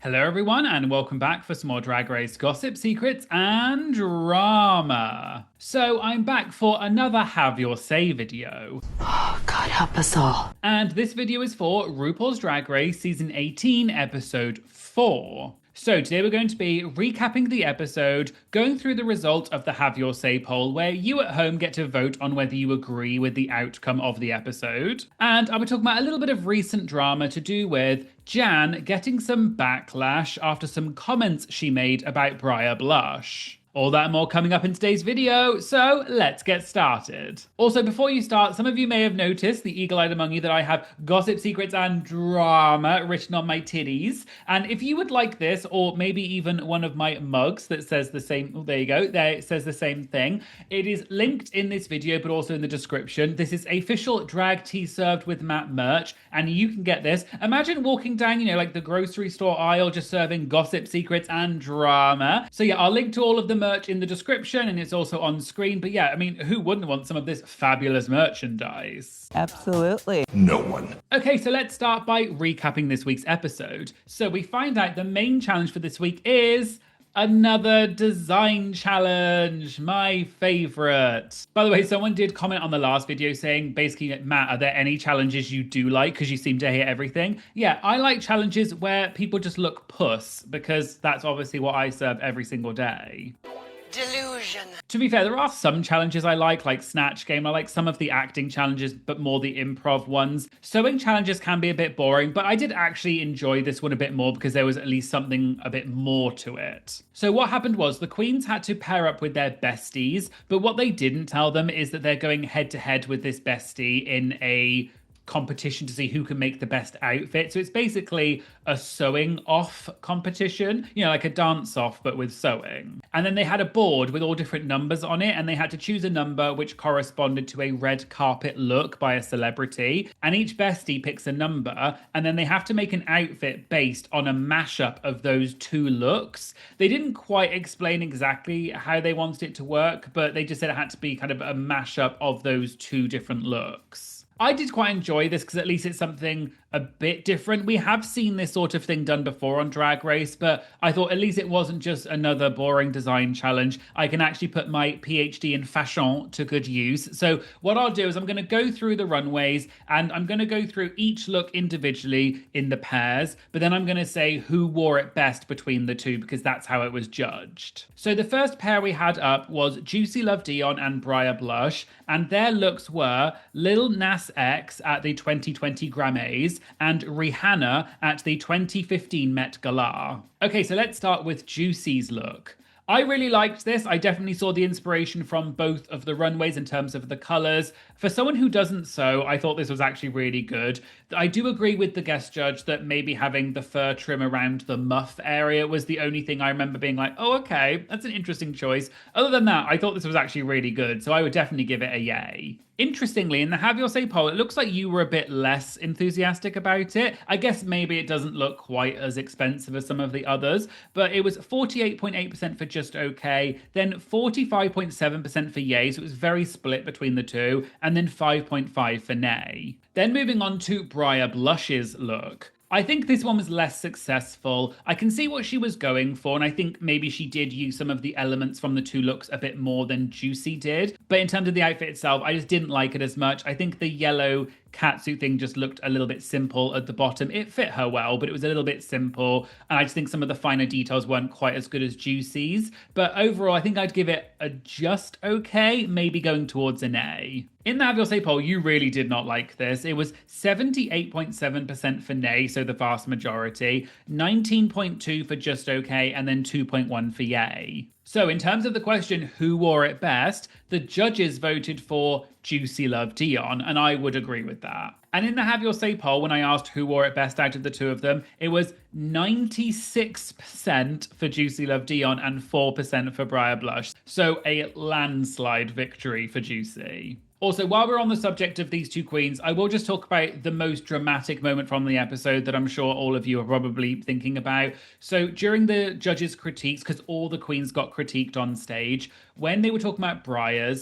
Hello everyone and welcome back for some more Drag Race gossip, secrets and drama. So I'm back for another Have Your Say video. Oh, God help us all. And this video is for RuPaul's Drag Race Season 18, Episode 4. So today we're going to be recapping the episode, going through the result of the Have Your Say poll, where you at home get to vote on whether you agree with the outcome of the episode. And I'll be talking about a little bit of recent drama to do with Jan getting some backlash after some comments she made about Briar Blush. All that and more coming up in today's video, so let's get started. Also, before you start, some of you may have noticed, the eagle-eyed among you, that I have gossip, secrets, and drama written on my titties. And if you would like this, or maybe even one of my mugs that says the same, oh, there you go, there it says the same thing, it is linked in this video, but also in the description. This is official drag tea served with Matt merch, and you can get this. Imagine walking down, you know, like the grocery store aisle, just serving gossip, secrets, and drama. So yeah, I'll link to all of the merch in the description and it's also on screen. But yeah, I mean, who wouldn't want some of this fabulous merchandise? Absolutely. No one. Okay, so let's start by recapping this week's episode. So we find out the main challenge for this week is another design challenge, my favorite. By the way, someone did comment on the last video saying, basically, Matt, are there any challenges you do like? Because you seem to hear everything. Yeah, I like challenges where people just look puss, because that's obviously what I serve every single day. Delusion. To be fair, there are some challenges I like Snatch Game. I like some of the acting challenges, but more the improv ones. Sewing challenges can be a bit boring, but I did actually enjoy this one a bit more because there was at least something a bit more to it. So what happened was the queens had to pair up with their besties, but what they didn't tell them is that they're going head to head with this bestie in a competition to see who can make the best outfit. So it's basically a sewing off competition, you know, like a dance off, but with sewing. And then they had a board with all different numbers on it, and they had to choose a number which corresponded to a red carpet look by a celebrity. And each bestie picks a number, and then they have to make an outfit based on a mashup of those two looks. They didn't quite explain exactly how they wanted it to work, but they just said it had to be kind of a mashup of those two different looks. I did quite enjoy this because at least it's something a bit different. We have seen this sort of thing done before on Drag Race, but I thought at least it wasn't just another boring design challenge. I can actually put my PhD in fashion to good use. So what I'll do is I'm going to go through the runways and I'm going to go through each look individually in the pairs, but then I'm going to say who wore it best between the two because that's how it was judged. So the first pair we had up was Juicy Love Dion and Briar Blush, and their looks were Lil Nas X at the 2020 Grammys and Rihanna at the 2015 Met Gala. Okay, so let's start with Juicy's look. I really liked this. I definitely saw the inspiration from both of the runways in terms of the colours. For someone who doesn't sew, I thought this was actually really good. I do agree with the guest judge that maybe having the fur trim around the muff area was the only thing I remember being like, oh, okay, that's an interesting choice. Other than that, I thought this was actually really good, so I would definitely give it a yay. Interestingly, in the Have Your Say poll, it looks like you were a bit less enthusiastic about it. I guess maybe it doesn't look quite as expensive as some of the others, but it was 48.8% for just okay, then 45.7% for yay, so it was very split between the two, and then 5.5 for nay. Then moving on to Briar Blush's look. I think this one was less successful. I can see what she was going for, and I think maybe she did use some of the elements from the two looks a bit more than Juicy did. But in terms of the outfit itself, I just didn't like it as much. I think the yellow catsuit thing just looked a little bit simple at the bottom. It fit her well, but it was a little bit simple. And I just think some of the finer details weren't quite as good as Juicy's. But overall, I think I'd give it a just okay, maybe going towards an A. In the Have Your Say poll, you really did not like this. It was 78.7% for nay, so the vast majority, 19.2 for just okay, and then 2.1 for yay. So in terms of the question, who wore it best, the judges voted for Juicy Love Dion, and I would agree with that. And in the Have Your Say poll, when I asked who wore it best out of the two of them, it was 96% for Juicy Love Dion and 4% for Briar Blush. So a landslide victory for Juicy. Also, while we're on the subject of these two queens, I will just talk about the most dramatic moment from the episode that I'm sure all of you are probably thinking about. So during the judges' critiques, because all the queens got critiqued on stage, when they were talking about Briar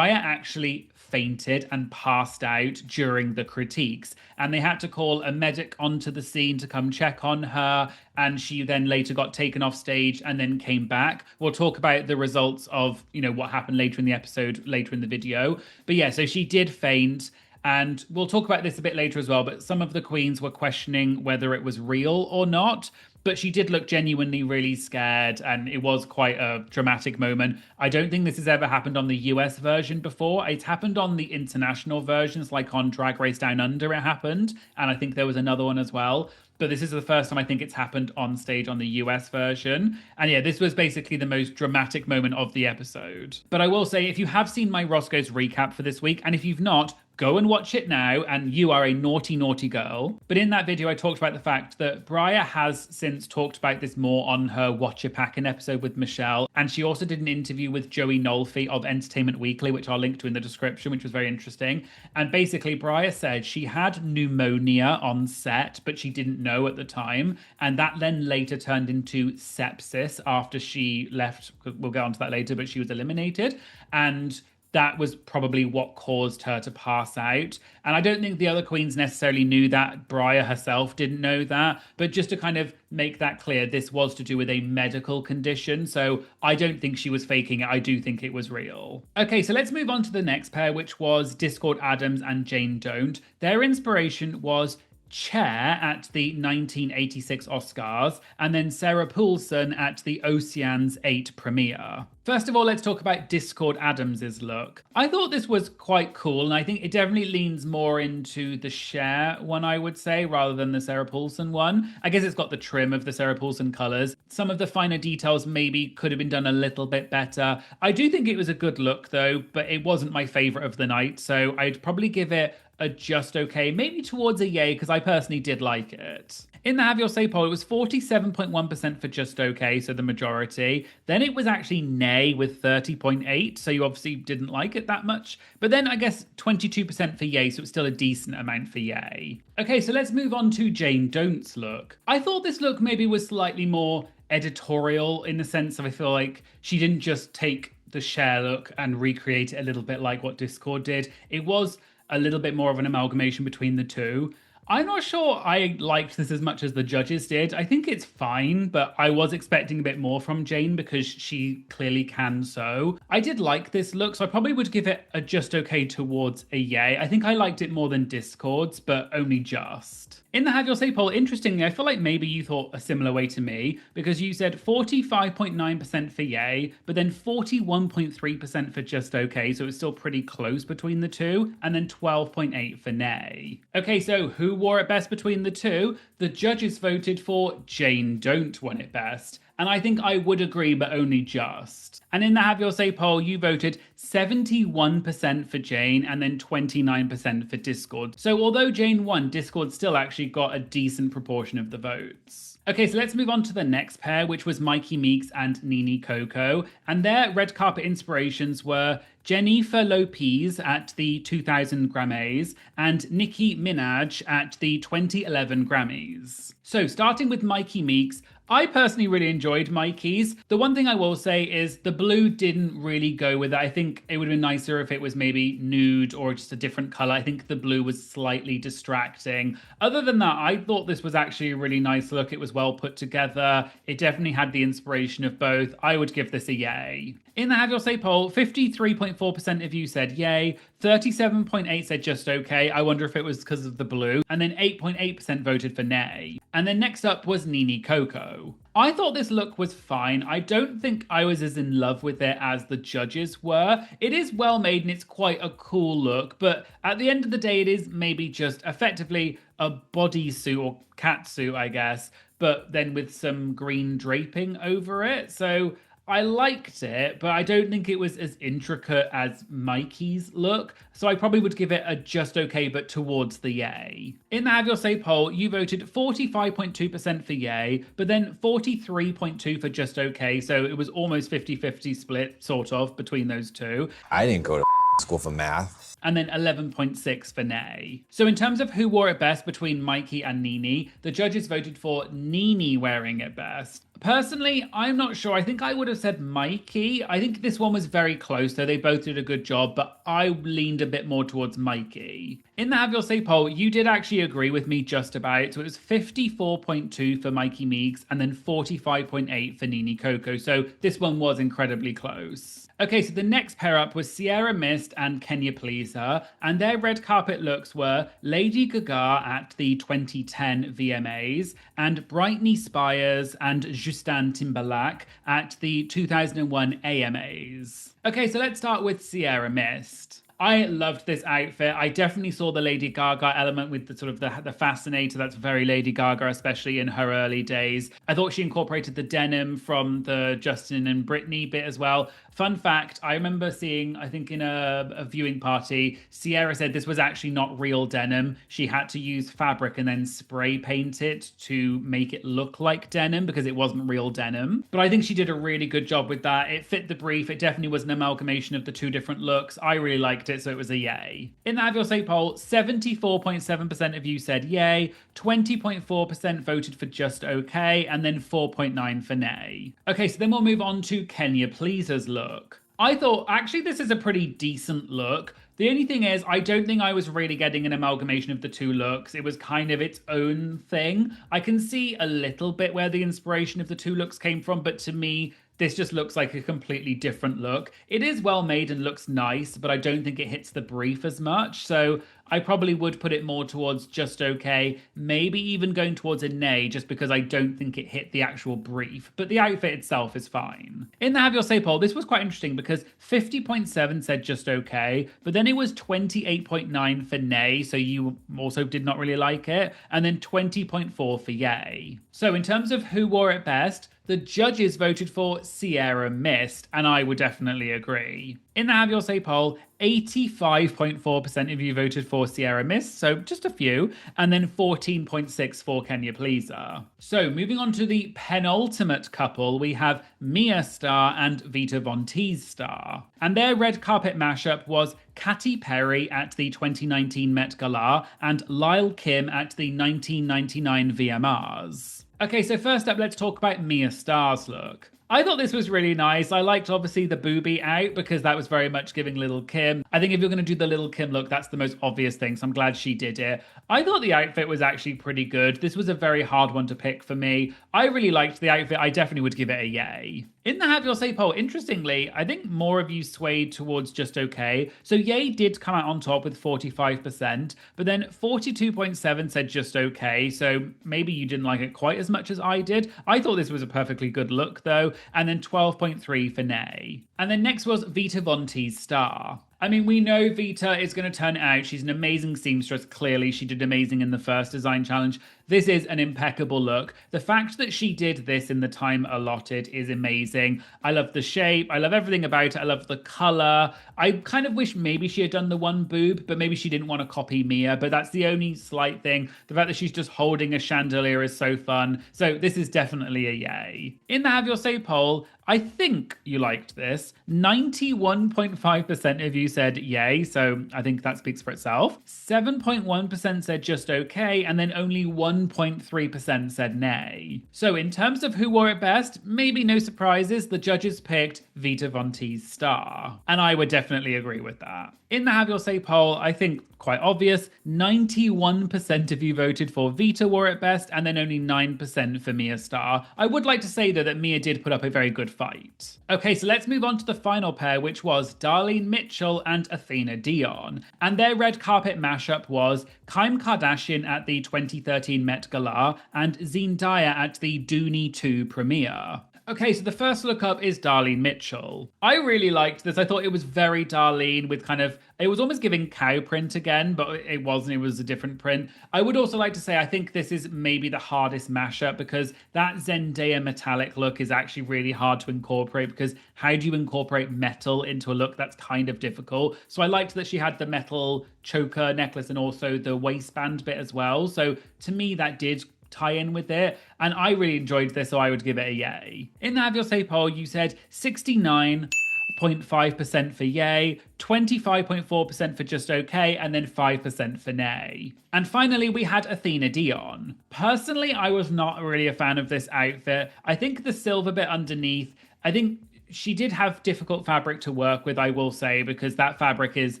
actually fainted and passed out during the critiques. And they had to call a medic onto the scene to come check on her. And she then later got taken off stage and then came back. We'll talk about the results of, what happened later in the episode, later in the video. But yeah, so she did faint. And we'll talk about this a bit later as well, but some of the queens were questioning whether it was real or not. But she did look genuinely really scared, and it was quite a dramatic moment. I don't think this has ever happened on the US version before. It's happened on the international versions, like on Drag Race Down Under it happened, and I think there was another one as well. But this is the first time I think it's happened on stage on the US version. And yeah, this was basically the most dramatic moment of the episode. But I will say, if you have seen my Roscoe's recap for this week, and if you've not, go and watch it now, and you are a naughty, naughty girl. But in that video, I talked about the fact that Briar has since talked about this more on her Watch Your Packin' episode with Michelle. And she also did an interview with Joey Nolfi of Entertainment Weekly, which I'll link to in the description, which was very interesting. And basically, Briar said she had pneumonia on set, but she didn't know at the time. And that then later turned into sepsis after she left. We'll get onto that later, but she was eliminated. And that was probably what caused her to pass out. And I don't think the other queens necessarily knew that. Briar herself didn't know that. But just to kind of make that clear, this was to do with a medical condition. So I don't think she was faking it. I do think it was real. Okay, so let's move on to the next pair, which was Discord Addams and Jane Don't. Their inspiration was Chair at the 1986 Oscars, and then Sarah Poulson at the Ocean's 8 premiere. First of all, let's talk about Discord Addams's look. I thought this was quite cool, and I think it definitely leans more into the Cher one, I would say, rather than the Sarah Paulson one. I guess it's got the trim of the Sarah Paulson colours. Some of the finer details maybe could have been done a little bit better. I do think it was a good look, though, but it wasn't my favourite of the night, so I'd probably give it a just okay, maybe towards a yay, because I personally did like it. In the Have Your Say poll, it was 47.1% for just okay, so the majority. Then it was actually nay with 30.8, so you obviously didn't like it that much. But then I guess 22% for yay, so it's still a decent amount for yay. Okay, so let's move on to Jane Don't's look. I thought this look maybe was slightly more editorial in the sense of I feel like she didn't just take the Cher look and recreate it a little bit like what Discord did. It was a little bit more of an amalgamation between the two. I'm not sure I liked this as much as the judges did. I think it's fine, but I was expecting a bit more from Jane because she clearly can sew. I did like this look, so I probably would give it a just okay towards a yay. I think I liked it more than Discord's, but only just. In the Have Your Say poll, interestingly, I feel like maybe you thought a similar way to me because you said 45.9% for yay, but then 41.3% for just okay, so it's still pretty close between the two, and then 12.8% for nay. Okay, so who wore it best between the two? The judges voted for Jane Don't won it best. And I think I would agree, but only just. And in the Have Your Say poll, you voted 71% for Jane and then 29% for Discord. So although Jane won, Discord still actually got a decent proportion of the votes. Okay, so let's move on to the next pair, which was Myki Meeks and Nini Coco. And their red carpet inspirations were Jennifer Lopez at the 2000 Grammys and Nicki Minaj at the 2011 Grammys. So starting with Myki Meeks, I personally really enjoyed Myki's. The one thing I will say is the blue didn't really go with it. I think it would have been nicer if it was maybe nude or just a different color. I think the blue was slightly distracting. Other than that, I thought this was actually a really nice look. It was well put together. It definitely had the inspiration of both. I would give this a yay. In the Have Your Say poll, 53.4% of you said yay, 37.8% said just okay. I wonder if it was because of the blue. And then 8.8% voted for nay. And then next up was Nini Coco. I thought this look was fine. I don't think I was as in love with it as the judges were. It is well made and it's quite a cool look, but at the end of the day, it is maybe just effectively a bodysuit or catsuit, I guess, but then with some green draping over it. So I liked it, but I don't think it was as intricate as Myki's look, so I probably would give it a just okay, but towards the yay. In the Have Your Say poll, you voted 45.2% for yay, but then 43.2% for just okay, so it was almost 50-50 split, sort of, between those two. I didn't go to school for math. And then 11.6% for nay. So in terms of who wore it best between Myki and Nini, the judges voted for Nini wearing it best. Personally, I'm not sure. I think I would have said Myki. I think this one was very close, though. They both did a good job, but I leaned a bit more towards Myki. In the Have Your Say poll, you did actually agree with me just about. So it was 54.2 for Myki Meeks and then 45.8 for Nini Coco. So this one was incredibly close. Okay, so the next pair up was Ciara Myst and Kenya Pleaser, and their red carpet looks were Lady Gaga at the 2010 VMAs and Britney Spears and Justin Timberlake at the 2001 AMAs. Okay, so let's start with Ciara Myst. I loved this outfit. I definitely saw the Lady Gaga element with the sort of the fascinator. That's very Lady Gaga, especially in her early days. I thought she incorporated the denim from the Justin and Britney bit as well. Fun fact, I remember seeing, I think in a viewing party, Ciara said this was actually not real denim. She had to use fabric and then spray paint it to make it look like denim because it wasn't real denim. But I think she did a really good job with that. It fit the brief. It definitely was an amalgamation of the two different looks. I really liked it, so it was a yay. In the Have Your Say poll, 74.7% of you said yay, 20.4% voted for just okay, and then 4.9% for nay. Okay, so then we'll move on to Kenya Pleaser's look. I thought, actually, this is a pretty decent look. The only thing is, I don't think I was really getting an amalgamation of the two looks. It was kind of its own thing. I can see a little bit where the inspiration of the two looks came from, but to me, this just looks like a completely different look. It is well made and looks nice, but I don't think it hits the brief as much. So I probably would put it more towards just okay, maybe even going towards a nay, just because I don't think it hit the actual brief. But the outfit itself is fine. In the Have Your Say poll, this was quite interesting because 50.7 said just okay, but then it was 28.9 for nay, so you also did not really like it, and then 20.4 for yay. So in terms of who wore it best, the judges voted for Ciara Myst, and I would definitely agree. In the Have Your Say poll, 85.4% of you voted for Ciara Myst, so just a few, and then 14.6% for Kenya Pleaser. So moving on to the penultimate couple, we have Mia Starr and Vita VonTeese Starr. And their red carpet mashup was Katy Perry at the 2019 Met Gala and Lil Kim at the 1999 VMAs. Okay, so first up, let's talk about Mia Starr's look. I thought this was really nice. I liked, obviously, the boobie out because that was very much giving Lil Kim. I think if you're going to do the Lil Kim look, that's the most obvious thing, so I'm glad she did it. I thought the outfit was actually pretty good. This was a very hard one to pick for me. I really liked the outfit. I definitely would give it a yay. In the Have Your Say poll, interestingly, I think more of you swayed towards just okay. So yay did come out on top with 45%, but then 42.7% said just okay. So maybe you didn't like it quite as much as I did. I thought this was a perfectly good look though, and then 12.3% for nay. And then next was Vita VonTeese Starr. I mean, we know Vita is going to turn it out. She's an amazing seamstress. Clearly, she did amazing in the first design challenge. This is an impeccable look. The fact that she did this in the time allotted is amazing. I love the shape. I love everything about it. I love the color. I kind of wish maybe she had done the one boob, but maybe she didn't want to copy Mia. But that's the only slight thing. The fact that she's just holding a chandelier is so fun. So this is definitely a yay. In the Have Your Say poll, I think you liked this. 91.5% of you said yay, so I think that speaks for itself. 7.1% said just okay, and then only 1.3% said nay. So in terms of who wore it best, maybe no surprises, the judges picked Vita VonTeese Starr. And I would definitely agree with that. In the Have Your Say poll, I think quite obvious, 91% of you voted for Vita wore it best, and then only 9% for Mia Starr. I would like to say, though, that Mia did put up a very good fight. Okay, so let's move on to the final pair, which was Darlene Mitchell and Athena Dion. And their red carpet mashup was Kim Kardashian at the 2013 Met Gala and Zendaya at the Dooney 2 premiere. Okay, so the first look up is Darlene Mitchell. I really liked this. I thought it was very Darlene with kind of, it was almost giving cow print again, but it wasn't. It was a different print. I would also like to say I think this is maybe the hardest mashup because that Zendaya metallic look is actually really hard to incorporate because how do you incorporate metal into a look? That's kind of difficult. So I liked that she had the metal choker necklace and also the waistband bit as well. So to me, that did tie in with it, and I really enjoyed this, so I would give it a yay. In the Have Your Say poll, you said 69. 0.5% for yay, 25.4% for just okay, and then 5% for nay. And finally, we had Athena Dion. Personally, I was not really a fan of this outfit. I think the silver bit underneath, I think she did have difficult fabric to work with, I will say, because that fabric is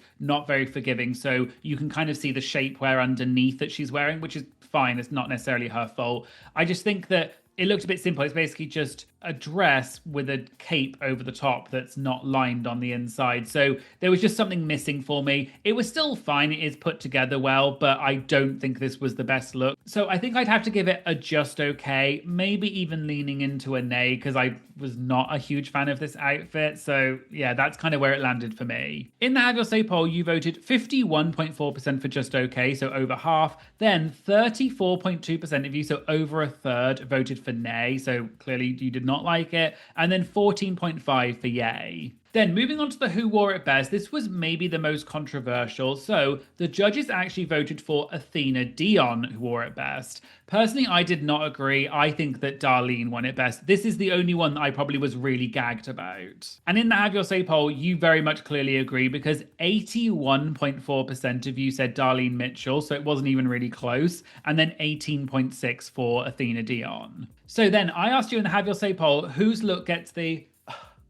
not very forgiving. So you can kind of see the shapewear underneath that she's wearing, which is fine. It's not necessarily her fault. I just think that it looked a bit simple. It's basically just a dress with a cape over the top that's not lined on the inside. So there was just something missing for me. It was still fine. It is put together well, but I don't think this was the best look. So I think I'd have to give it a just okay, maybe even leaning into a nay, because I was not a huge fan of this outfit. So yeah, that's kind of where it landed for me. In the Have Your Say poll, you voted 51.4% for just okay, so over half. Then 34.2% of you, so over a third, voted for nay. So clearly you did not like it. And then 14.5 for yay. Then moving on to the Who Wore It Best, this was maybe the most controversial. So the judges actually voted for Athena Dion, who wore it best. Personally, I did not agree. I think that Darlene won it best. This is the only one that I probably was really gagged about. And in the Have Your Say poll, you very much clearly agree, because 81.4% of you said Darlene Mitchell, so it wasn't even really close. And then 18.6% for Athena Dion. So then I asked you in the Have Your Say poll, whose look gets the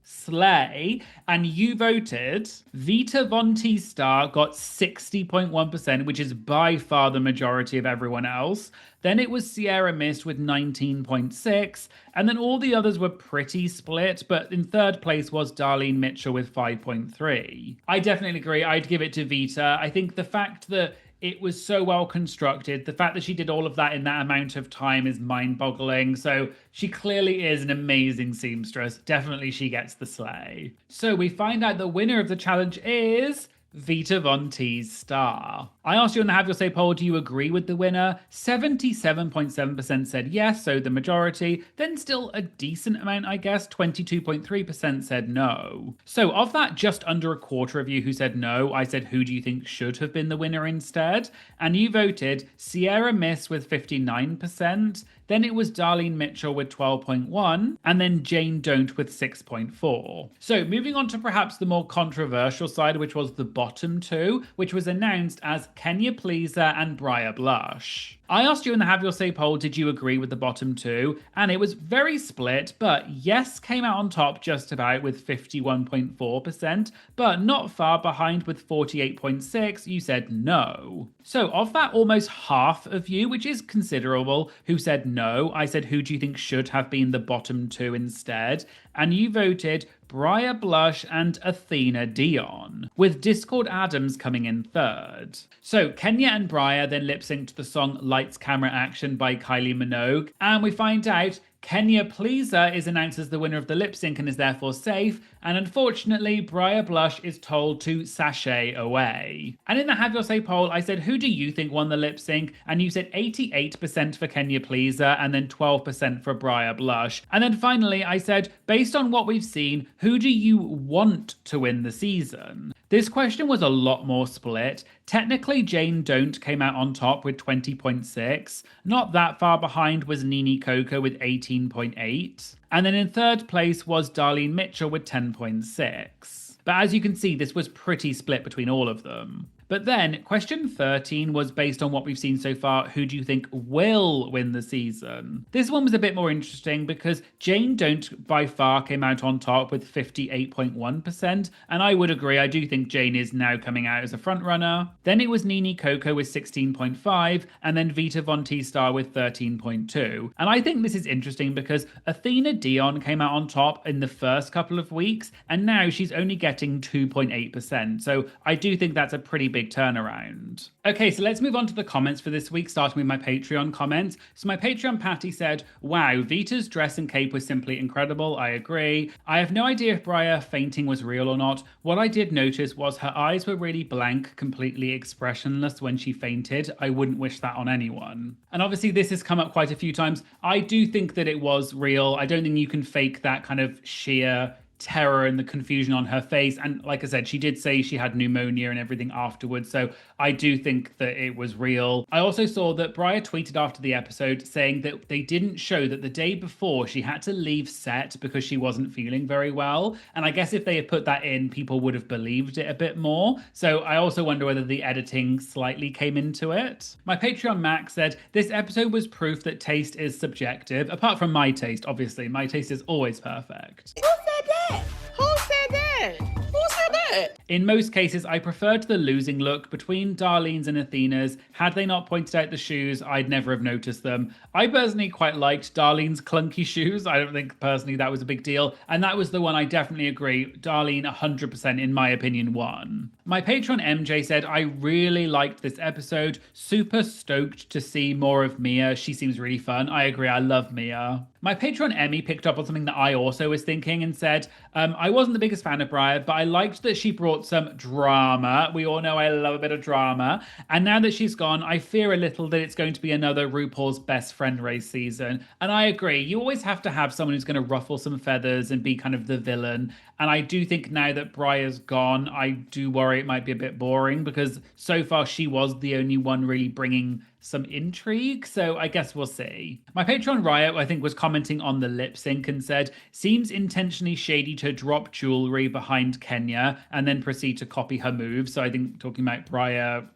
slay, and you voted Vita VonTeese Starr got 60.1%, which is by far the majority of everyone else. Then it was Ciara Myst with 19.6%, and then all the others were pretty split, but in third place was Darlene Mitchell with 5.3%. I definitely agree. I'd give it to Vita. I think the fact that it was so well constructed, the fact that she did all of that in that amount of time is mind-boggling. So she clearly is an amazing seamstress. Definitely she gets the slay. So we find out the winner of the challenge is Vita VonTeese Starr. I asked you in the Have Your Say poll, do you agree with the winner? 77.7% said yes, so the majority. Then still a decent amount, I guess, 22.3% said no. So of that, just under a quarter of you who said no, I said, who do you think should have been the winner instead? And you voted Ciara Myst with 59%. Then it was Darlene Mitchell with 12.1%, and then Jane Don't with 6.4%. So moving on to perhaps the more controversial side, which was the bottom two, which was announced as Kenya Pleaser and Briar Blush. I asked you in the Have Your Say poll, did you agree with the bottom two? And it was very split, but yes came out on top just about with 51.4%, but not far behind with 48.6%, you said no. So of that almost half of you, which is considerable, who said no, I said, who do you think should have been the bottom two instead? And you voted Briar Blush and Athena Dion, with Discord Addams coming in third. So Kenya and Briar then lip-synced the song Lights Camera Action by Kylie Minogue, and we find out Kenya Pleaser is announced as the winner of the lip sync and is therefore safe, and unfortunately Briar Blush is told to sashay away. And in the Have Your Say poll, I said, who do you think won the lip sync? And you said 88% for Kenya Pleaser and then 12% for Briar Blush. And then finally I said, based on what we've seen, who do you want to win the season? This question was a lot more split. Technically, Jane Don't came out on top with 20.6. Not that far behind was Nini Coco with 18.8. And then in third place was Darlene Mitchell with 10.6. But as you can see, this was pretty split between all of them. But then question 13 was based on what we've seen so far, who do you think will win the season? This one was a bit more interesting because Jane Don't by far came out on top with 58.1%. And I would agree, I do think Jane is now coming out as a front runner. Then it was Nini Coco with 16.5 and then Vita VonTeese Starr with 13.2. And I think this is interesting because Athena Dion came out on top in the first couple of weeks and now she's only getting 2.8%. So I do think that's a pretty big turnaround. Okay, so let's move on to the comments for this week, starting with my Patreon comments. So my Patreon Patty said, wow, Vita's dress and cape was simply incredible. I agree. I have no idea if Briar fainting was real or not. What I did notice was her eyes were really blank, completely expressionless when she fainted. I wouldn't wish that on anyone. And obviously this has come up quite a few times. I do think that it was real. I don't think you can fake that kind of sheer terror and the confusion on her face. And like I said, she did say she had pneumonia and everything afterwards. So I do think that it was real. I also saw that Briar tweeted after the episode saying that they didn't show that the day before she had to leave set because she wasn't feeling very well. And I guess if they had put that in, people would have believed it a bit more. So I also wonder whether the editing slightly came into it. My Patreon Max said, this episode was proof that taste is subjective. Apart from my taste, obviously. My taste is always perfect. Who said that? Who said that? Who said that? In most cases, I preferred the losing look between Darlene's and Athena's. Had they not pointed out the shoes, I'd never have noticed them. I personally quite liked Darlene's clunky shoes. I don't think personally that was a big deal. And that was the one I definitely agree. Darlene 100% in my opinion won. My patron MJ said, I really liked this episode. Super stoked to see more of Mia. She seems really fun. I agree. I love Mia. My patron Emmy picked up on something that I also was thinking and said, I wasn't the biggest fan of Briar, but I liked that she brought some drama. We all know I love a bit of drama. And now that she's gone, I fear a little that it's going to be another RuPaul's Best Friend race season. And I agree. You always have to have someone who's going to ruffle some feathers and be kind of the villain. And I do think now that Briar's gone, I do worry it might be a bit boring because so far she was the only one really bringing some intrigue, so I guess we'll see. My patron Riot, I think, was commenting on the lip sync and said, seems intentionally shady to drop jewelry behind Kenya and then proceed to copy her moves. So I think talking about Briar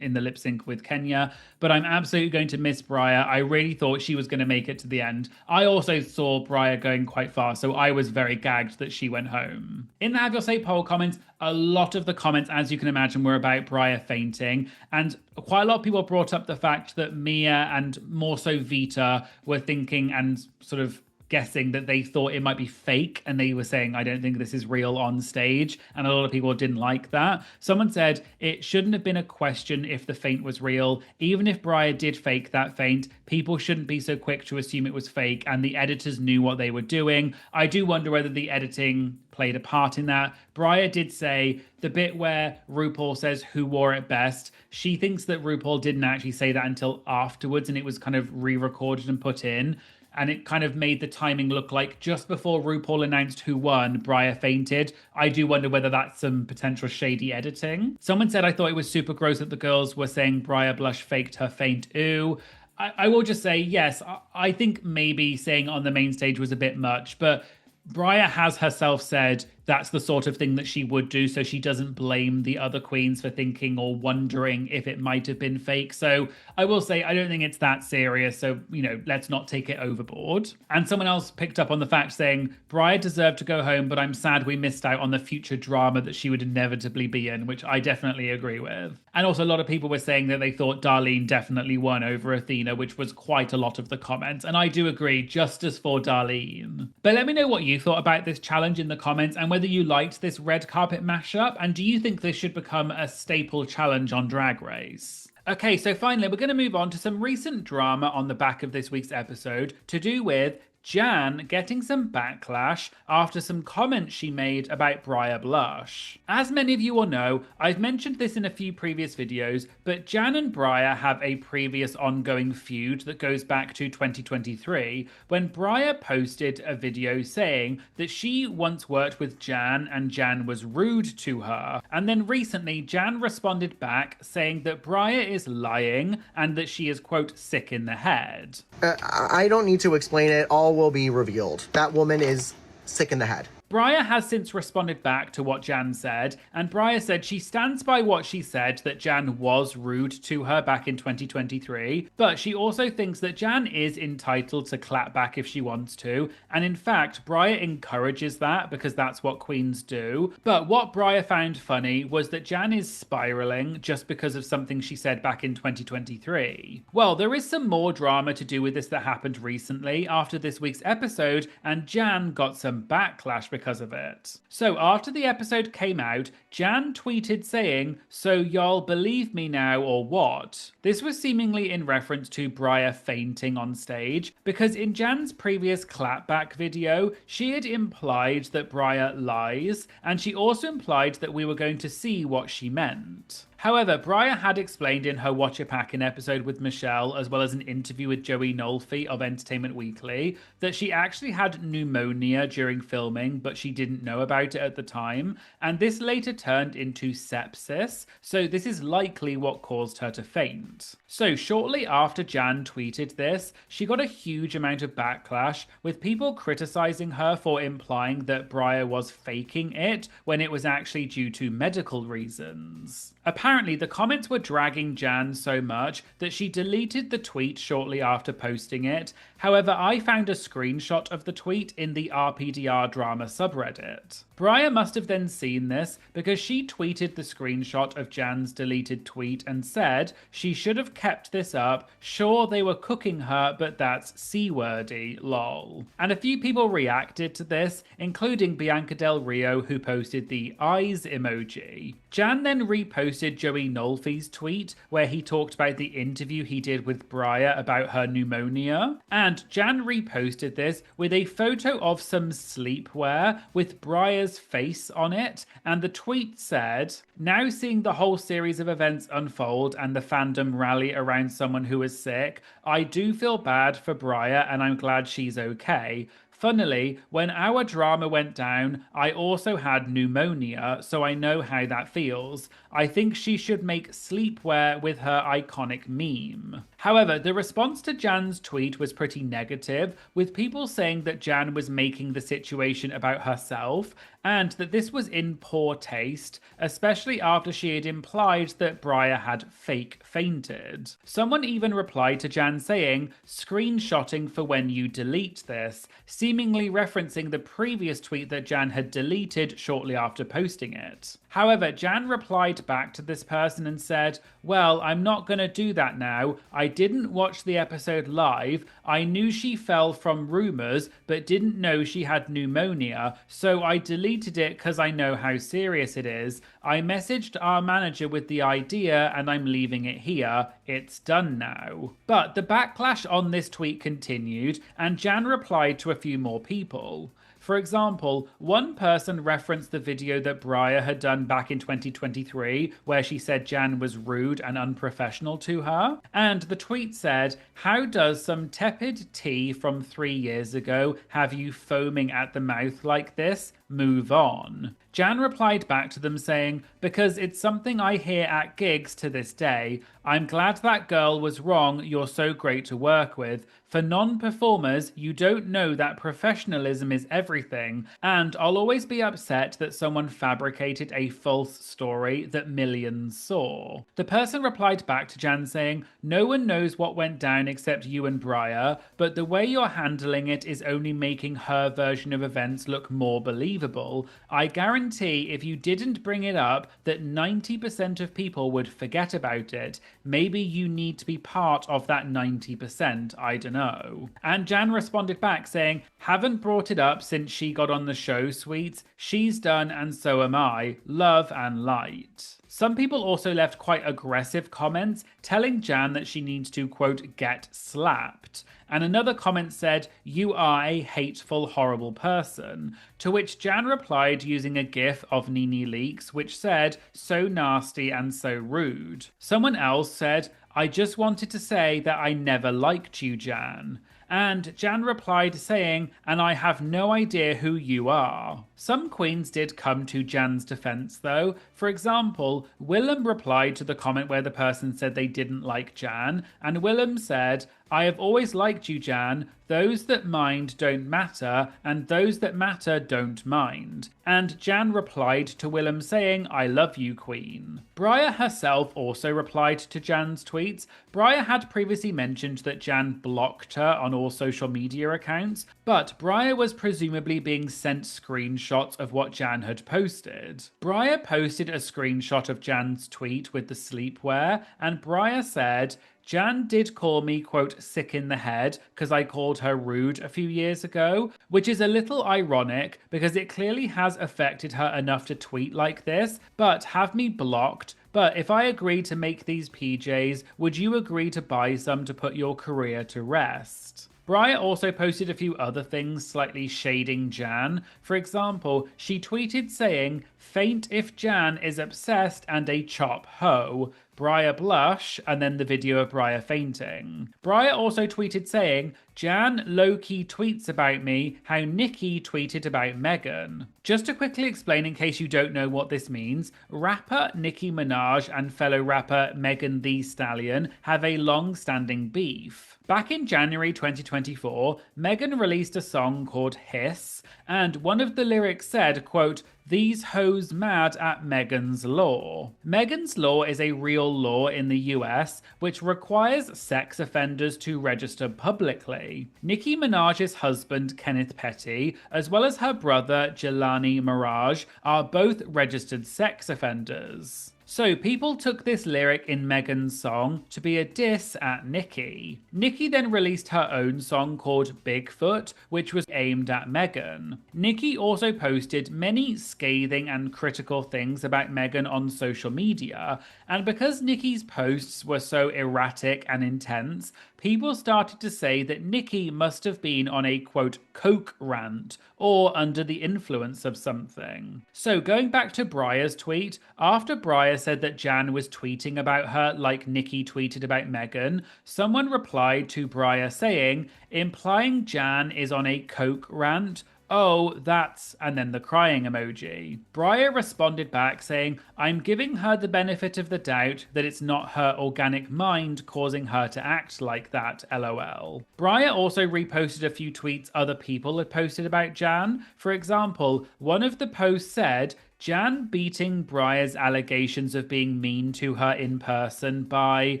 in the lip sync with Kenya, but I'm absolutely going to miss Briar. I really thought she was going to make it to the end. I also saw Briar going quite far, so I was very gagged that she went home. In the Have Your Say poll comments, a lot of the comments, as you can imagine, were about Briar fainting, and quite a lot of people brought up the fact that Mia and more so Vita were thinking and sort of guessing that they thought it might be fake, and they were saying, I don't think this is real on stage, and a lot of people didn't like that. Someone said it shouldn't have been a question if the feint was real. Even if Briar did fake that feint, people shouldn't be so quick to assume it was fake, and the editors knew what they were doing. I do wonder whether the editing played a part in that. Briar did say the bit where RuPaul says who wore it best, she thinks that RuPaul didn't actually say that until afterwards, and it was kind of re-recorded and put in. And it kind of made the timing look like just before RuPaul announced who won, Briar fainted. I do wonder whether that's some potential shady editing. Someone said, I thought it was super gross that the girls were saying Briar Blush faked her faint. Ooh. I will just say, yes, I think maybe saying on the main stage was a bit much, but Briar has herself said that's the sort of thing that she would do, so she doesn't blame the other queens for thinking or wondering if it might have been fake. So I will say, I don't think it's that serious, so, you know, let's not take it overboard. And someone else picked up on the fact saying, Briar deserved to go home, but I'm sad we missed out on the future drama that she would inevitably be in, which I definitely agree with. And also a lot of people were saying that they thought Darlene definitely won over Athena, which was quite a lot of the comments. And I do agree, justice for Darlene. But let me know what you thought about this challenge in the comments and whether you liked this red carpet mashup, and do you think this should become a staple challenge on Drag Race? Okay, so finally we're going to move on to some recent drama on the back of this week's episode to do with Jan getting some backlash after some comments she made about Briar Blush. As many of you will know, I've mentioned this in a few previous videos, but Jan and Briar have a previous ongoing feud that goes back to 2023, when Briar posted a video saying that she once worked with Jan and Jan was rude to her. And then recently, Jan responded back saying that Briar is lying and that she is, quote, sick in the head. I don't need to explain it. All will be revealed. That woman is sick in the head. Briar has since responded back to what Jan said, and Briar said she stands by what she said, that Jan was rude to her back in 2023, but she also thinks that Jan is entitled to clap back if she wants to, and in fact, Briar encourages that because that's what queens do. But what Briar found funny was that Jan is spiraling just because of something she said back in 2023. Well, there is some more drama to do with this that happened recently after this week's episode, and Jan got some backlash because of it. So after the episode came out, Jan tweeted saying, "So y'all believe me now or what?" This was seemingly in reference to Briar fainting on stage, because in Jan's previous clapback video, she had implied that Briar lies, and she also implied that we were going to see what she meant. However, Briar had explained in her Watch It Packin' episode with Michelle, as well as an interview with Joey Nolfi of Entertainment Weekly, that she actually had pneumonia during filming, but she didn't know about it at the time, and this later turned into sepsis, so this is likely what caused her to faint. So shortly after Jan tweeted this, she got a huge amount of backlash, with people criticizing her for implying that Briar was faking it when it was actually due to medical reasons. Apparently, the comments were dragging Jan so much that she deleted the tweet shortly after posting it. However, I found a screenshot of the tweet in the RPDR drama subreddit. Briar must have then seen this because she tweeted the screenshot of Jan's deleted tweet and said she should have kept this up. Sure, they were cooking her, but that's C-wordy, lol. And a few people reacted to this, including Bianca Del Rio, who posted the eyes emoji. Jan then reposted Joey Nolfi's tweet where he talked about the interview he did with Briar about her pneumonia, and Jan reposted this with a photo of some sleepwear with Briar's face on it, and the tweet said, "Now seeing the whole series of events unfold and the fandom rally around someone who is sick, I do feel bad for Briar and I'm glad she's okay. Funnily, when our drama went down, I also had pneumonia, so I know how that feels. I think she should make sleepwear with her iconic meme." However, the response to Jan's tweet was pretty negative, with people saying that Jan was making the situation about herself and that this was in poor taste, especially after she had implied that Briar had fake fainted. Someone even replied to Jan saying, "Screenshotting for when you delete this," seemingly referencing the previous tweet that Jan had deleted shortly after posting it. However, Jan replied back to this person and said, "Well, I'm not gonna do that now. I didn't watch the episode live. I knew she fell from rumors, but didn't know she had pneumonia, so I deleted it because I know how serious it is. I messaged our manager with the idea and I'm leaving it here. It's done now." But the backlash on this tweet continued, and Jan replied to a few more people. For example, one person referenced the video that Briar had done back in 2023 where she said Jan was rude and unprofessional to her. And the tweet said, "How does some tepid tea from 3 years ago have you foaming at the mouth like this? Move on." Jan replied back to them saying, "Because it's something I hear at gigs to this day. I'm glad that girl was wrong. You're so great to work with. For non-performers, you don't know that professionalism is everything, and I'll always be upset that someone fabricated a false story that millions saw." The person replied back to Jan saying, "No one knows what went down except you and Briar, but the way you're handling it is only making her version of events look more believable. I guarantee if you didn't bring it up that 90% of people would forget about it. Maybe you need to be part of that 90%, I don't know." And Jan responded back saying, "Haven't brought it up since she got on the show, sweets. She's done and so am I. Love and light." Some people also left quite aggressive comments telling Jan that she needs to, quote, "get slapped." And another comment said, "You are a hateful, horrible person." To which Jan replied using a gif of Nini leaks, which said, "So nasty and so rude." Someone else said, "I just wanted to say that I never liked you, Jan." And Jan replied saying, "And I have no idea who you are." Some queens did come to Jan's defense though. For example, Willem replied to the comment where the person said they didn't like Jan, and Willem said, "I have always liked you, Jan. Those that mind don't matter, and those that matter don't mind." And Jan replied to Willem saying, "I love you, queen." Briar herself also replied to Jan's tweets. Briar had previously mentioned that Jan blocked her on all social media accounts, but Briar was presumably being sent screenshots of what Jan had posted. Briar posted a screenshot of Jan's tweet with the sleepwear, and Briar said, "Jan did call me, quote, sick in the head because I called her rude a few years ago," which is a little ironic because it clearly has affected her enough to tweet like this, but have me blocked. But if I agree to make these PJs, would you agree to buy some to put your career to rest? Briar also posted a few other things slightly shading Jan. For example, she tweeted saying, "Faint if Jan is obsessed and a chop hoe. Briar Blush," and then the video of Briar fainting. Briar also tweeted saying, "Jan low-key tweets about me how Nicki tweeted about Megan." Just to quickly explain in case you don't know what this means, rapper Nicki Minaj and fellow rapper Megan Thee Stallion have a long-standing beef. Back in January 2024, Megan released a song called Hiss, and one of the lyrics said, quote, "These hoes mad at Megan's Law." Megan's Law is a real law in the US which requires sex offenders to register publicly. Nicki Minaj's husband, Kenneth Petty, as well as her brother, Jelani Mirage, are both registered sex offenders. So people took this lyric in Megan's song to be a diss at Nicki. Nicki then released her own song called Bigfoot, which was aimed at Megan. Nicki also posted many scathing and critical things about Megan on social media, and because Nicki's posts were so erratic and intense, people started to say that Nicki must have been on a quote coke rant or under the influence of something. So going back to Briar's tweet, after Briar said that Jan was tweeting about her like Nicki tweeted about Megan, someone replied to Briar saying, implying Jan is on a coke rant. Oh, that's, and then the crying emoji. Briar responded back saying, I'm giving her the benefit of the doubt that it's not her organic mind causing her to act like that, lol. Briar also reposted a few tweets other people had posted about Jan. For example, one of the posts said, Jan beating Briar's allegations of being mean to her in person by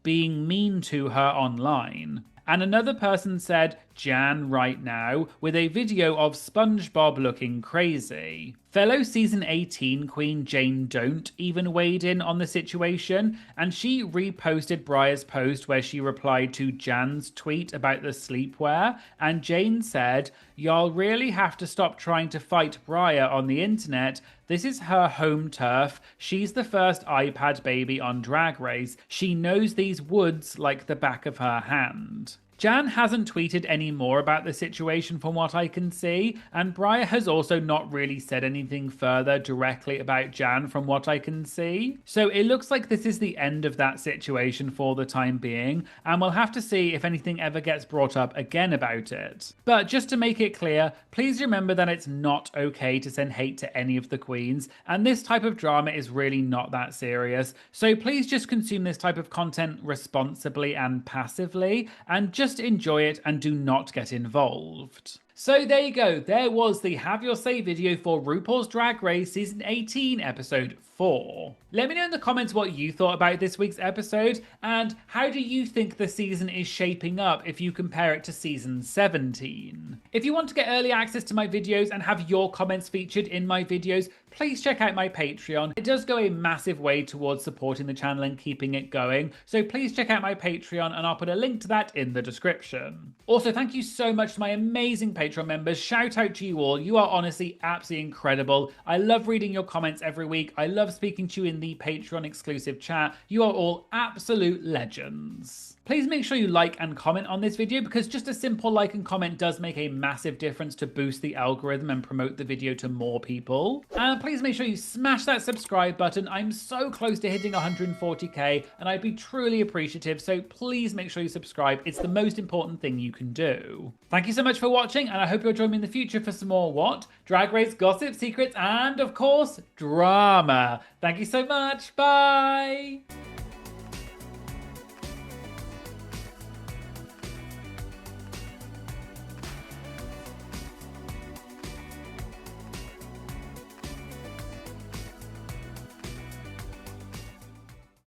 being mean to her online. And another person said, Jan right now, with a video of SpongeBob looking crazy. Fellow season 18 queen Jane Don't even weighed in on the situation, and she reposted Briar's post where she replied to Jan's tweet about the sleepwear, and Jane said, y'all really have to stop trying to fight Briar on the internet. This is her home turf. She's the first iPad baby on Drag Race. She knows these woods like the back of her hand. Jan hasn't tweeted any more about the situation from what I can see, and Briar has also not really said anything further directly about Jan from what I can see. So it looks like this is the end of that situation for the time being, and we'll have to see if anything ever gets brought up again about it. But just to make it clear, please remember that it's not okay to send hate to any of the queens, and this type of drama is really not that serious. So please just consume this type of content responsibly and passively, and just enjoy it and do not get involved. So there you go, there was the Have Your Say video for RuPaul's Drag Race Season 18 Episode 4. Let me know in the comments what you thought about this week's episode, and how do you think the season is shaping up if you compare it to Season 17? If you want to get early access to my videos and have your comments featured in my videos, please check out my Patreon. It does go a massive way towards supporting the channel and keeping it going, so please check out my Patreon and I'll put a link to that in the description. Also, thank you so much to my amazing Patreon members. Shout out to you all. You are honestly absolutely incredible. I love reading your comments every week. I love speaking to you in the Patreon exclusive chat. You are all absolute legends. Please make sure you like and comment on this video because just a simple like and comment does make a massive difference to boost the algorithm and promote the video to more people. And please make sure you smash that subscribe button. I'm so close to hitting 140k and I'd be truly appreciative, so please make sure you subscribe. It's the most important thing you can do. Thank you so much for watching, and I hope you'll join me in the future for some more what? Drag Race gossip, secrets, and of course, drama. Thank you so much. Bye!